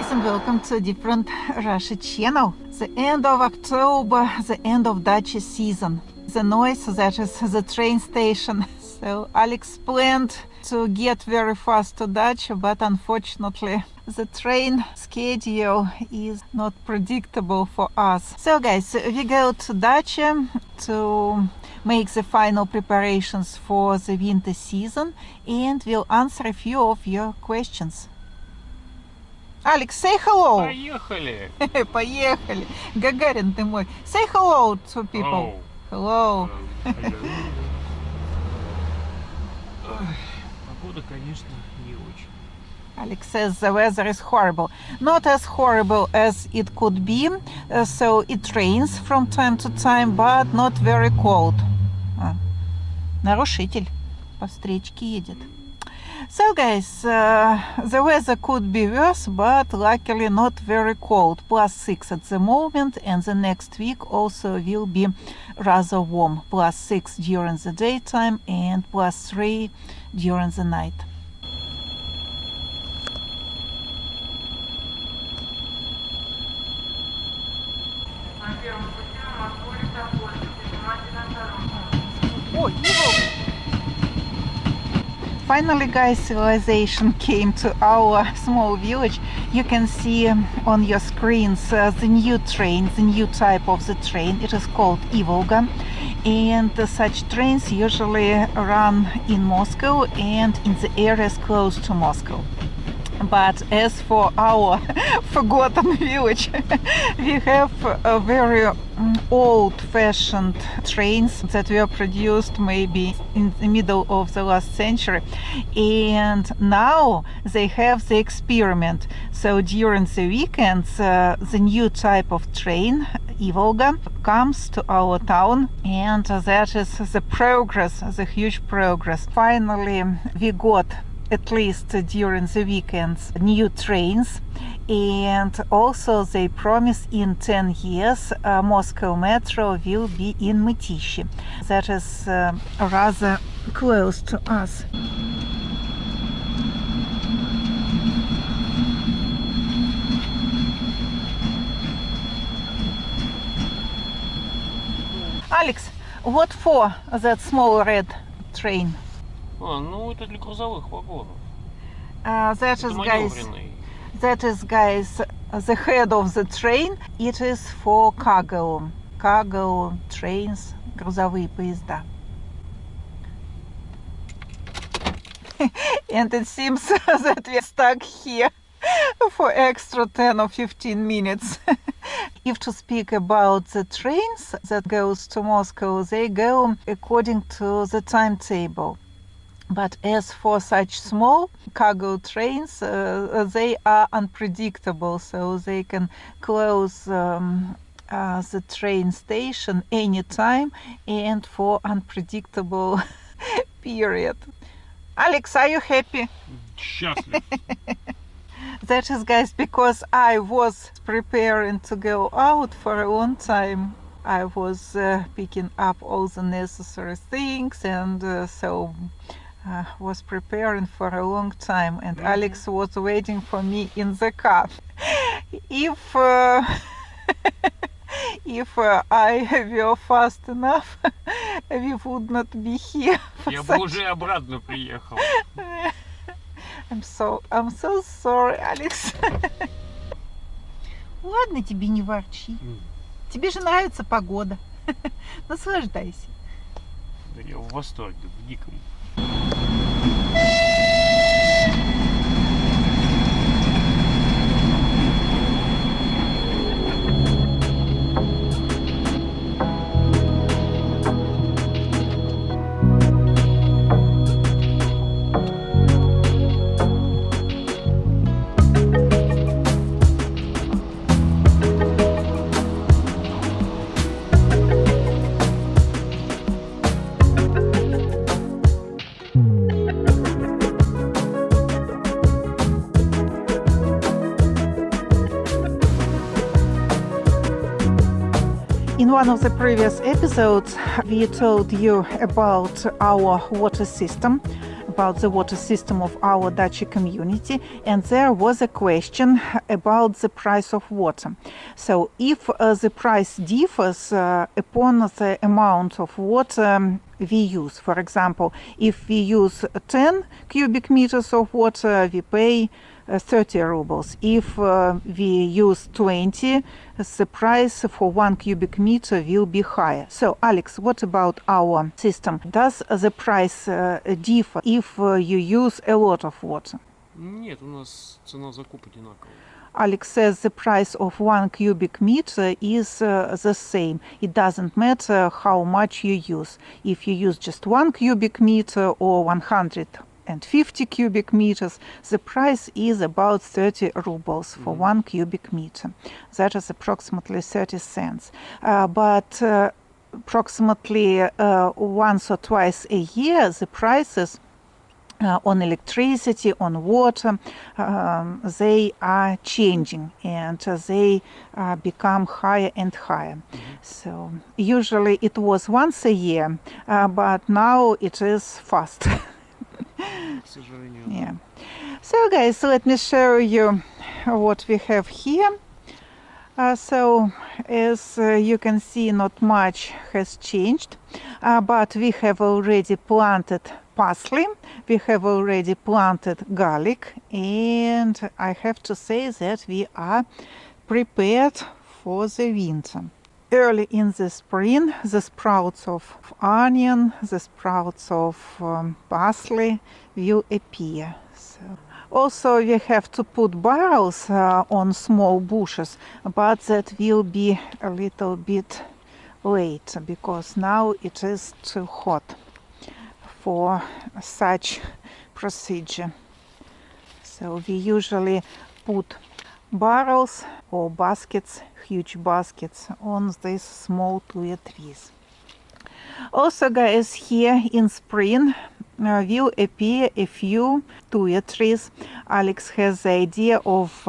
guys, and welcome to a different Russia channel. The end of October, the end of Dacha season. The noise, that is the train station. So Alex planned to get very fast to Dacha, but unfortunately the train schedule is not predictable for us. So guys, we go to Dacha to make the final preparations for the winter season, and we'll answer a few of your questions. Alex, say hello. Поехали. Поехали. Гагарин ты мой. Say hello to people. Hello. Погода, конечно, не очень. Alex says the weather is horrible. Not as horrible as it could be. So it rains from time to time, but not very cold. Нарушитель по встречке едет. So guys, the weather could be worse, but luckily not very cold. +6 at the moment, and the next week also will be rather warm. +6 during the daytime and +3 during the night. Oh, evil! Finally, guys, civilization came to our small village. You can see on your screens the new train, the new type of the train. It is called Ivolga, and such trains usually run in Moscow and in the areas close to Moscow. But as for our forgotten village, we have a very old-fashioned trains that were produced maybe in the middle of the last century, and now they have the experiment. So during the weekends, the new type of train, Ivolga, comes to our town, and that is the progress, the huge progress. Finally, we got, at least during the weekends, new trains, and also they promise in 10 years Moscow Metro will be in Mytishi. That is rather close to us. Alex, what for that small red train? Ну это для грузовых вагонов. That is, guys, the head of the train. It is for cargo trains, грузовые поезда. And it seems that we're stuck here for extra 10 or 15 minutes. If to speak about the trains that goes to Moscow, they go according to the timetable. But as for such small cargo trains, they are unpredictable, so they can close the train station anytime and for unpredictable period. Alex, are you happy? Счастлив. That is, guys, because I was preparing to go out for a long time. I was picking up all the necessary things, and so was preparing for a long time, and Alex was waiting for me in the car. If I were fast enough, we would not be here. Я бы уже обратно приехал. I'm so sorry, Alex. Ладно, тебе не ворчи. Тебе же нравится погода. Наслаждайся. Да я в восторге, в диком. In one of the previous episodes, we told you about our water system, about the water system of our Dutch community, and there was a question about the price of water. So if the price differs upon the amount of water we use. For example, if we use 10 cubic meters of water, we pay 30 rubles. If we use 20, the price for 1 cubic meter will be higher. So, Alex, what about our system? Does the price differ if you use a lot of water? Нет, у нас цена закупа одинаковая. Alex says the price of 1 cubic meter is the same. It doesn't matter how much you use. If you use just 1 cubic meter or 150 cubic meters, the price is about 30 rubles for 1 cubic meter. That is approximately 30 cents. But approximately once or twice a year, the prices on electricity, on water, they are changing, and they become higher and higher. So usually it was once a year, but now it is fast. К сожалению. Yeah. So guys, let me show you what we have here. So as you can see, not much has changed, but we have already planted parsley, we have already planted garlic, and I have to say that we are prepared for the winter. Early in the spring, the sprouts of onion, the sprouts of parsley will appear. So. Also, we have to put barrels on small bushes, but that will be a little bit late because now it is too hot for such procedure. So we usually put barrels or baskets, huge baskets, on these small tuya trees. Also, guys, here in spring will appear a few tuya trees. Alex has the idea of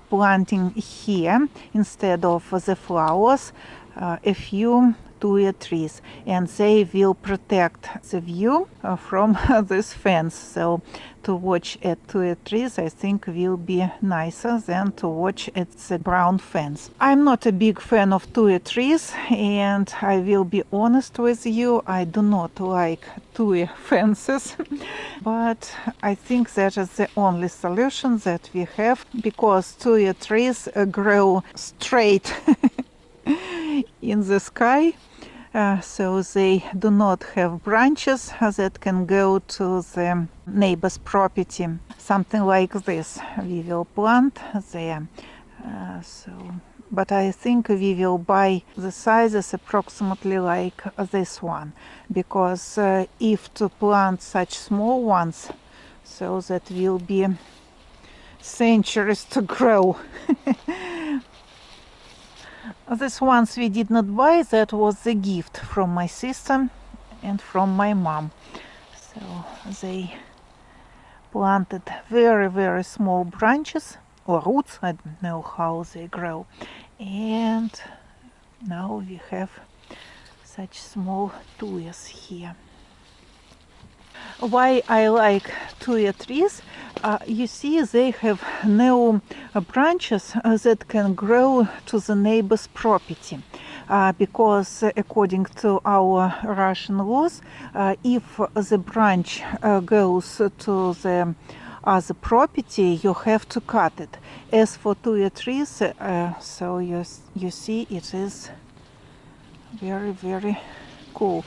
planting here, instead of the flowers, a few tuya trees, and they will protect the view from this fence. So to watch at tuya trees, I think, will be nicer than to watch at the brown fence. I'm not a big fan of tuya trees, and I will be honest with you, I do not like tuya fences, but I think that is the only solution that we have, because tuya trees grow straight in the sky. So they do not have branches that can go to the neighbor's property. Something like this we will plant there. But I think we will buy the sizes approximately like this one, because if to plant such small ones, so that will be centuries to grow. This ones we did not buy, that was the gift from my sister and from my mom. So they planted very, very small branches or roots, I don't know how they grow. And now we have such small tuyas here. Why I like tuya trees? You see, they have no branches that can grow to the neighbor's property, because according to our Russian laws, if the branch goes to the other property, you have to cut it. As for tuya trees, so you see, it is very, very cool.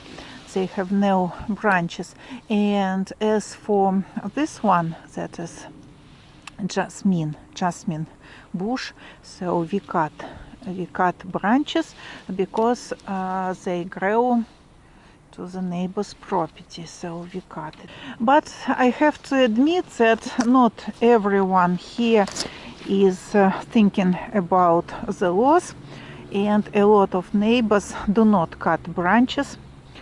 They have no branches. And as for this one, that is jasmine bush, so we cut branches because they grow to the neighbor's property, so we cut it. But I have to admit that not everyone here is thinking about the laws, and a lot of neighbors do not cut branches.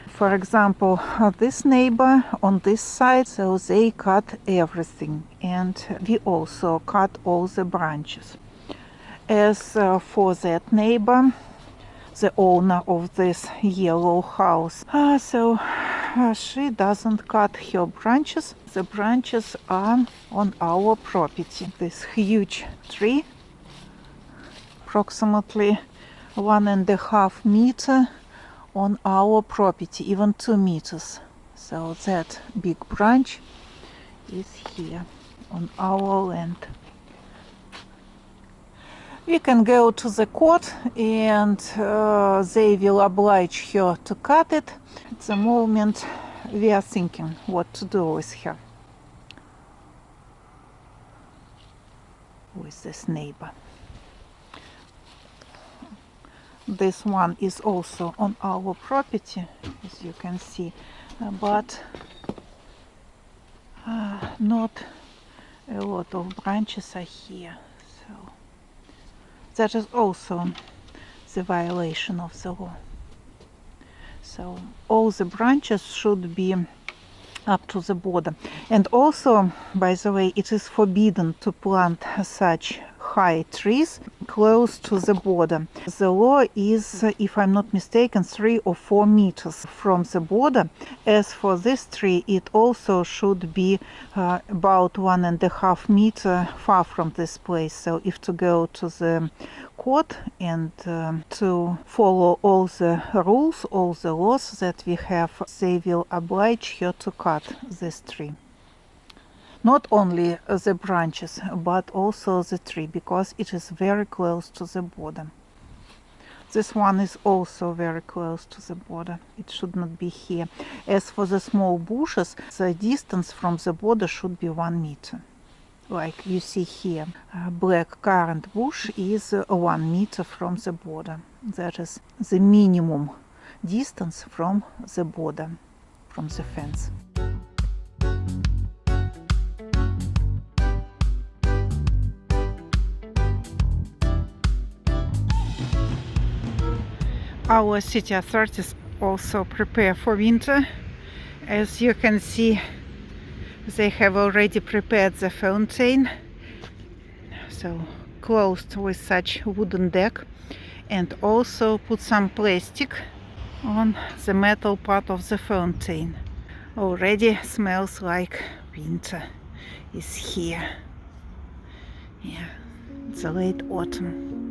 For example, this neighbor on this side, so they cut everything, and we also cut all the branches. As for that neighbor, the owner of this yellow house, so she doesn't cut her branches. The branches are on our property. This huge tree, approximately 1.5 meters on our property, even 2 meters. So that big branch is here on our land. We can go to the court and they will oblige her to cut it. At the moment we are thinking what to do with her, with this neighbor. This one is also on our property, as you can see, but not a lot of branches are here. So that is also the violation of the law. So all the branches should be up to the border. And also, by the way, it is forbidden to plant such high trees close to the border. The law is, if I'm not mistaken, 3 or 4 meters from the border. As for this tree, it also should be about 1.5 meters far from this place. So if to go to the court and to follow all the rules, all the laws that we have, they will oblige her to cut this tree. Not only the branches, but also the tree, because it is very close to the border. This one is also very close to the border. It should not be here. As for the small bushes, the distance from the border should be 1 meter. Like you see here, black currant bush is 1 meter from the border. That is the minimum distance from the border, from the fence. Our city authorities also prepare for winter. As you can see, they have already prepared the fountain, so closed with such wooden deck, and also put some plastic on the metal part of the fountain. Already smells like winter is here. Yeah, it's a late autumn.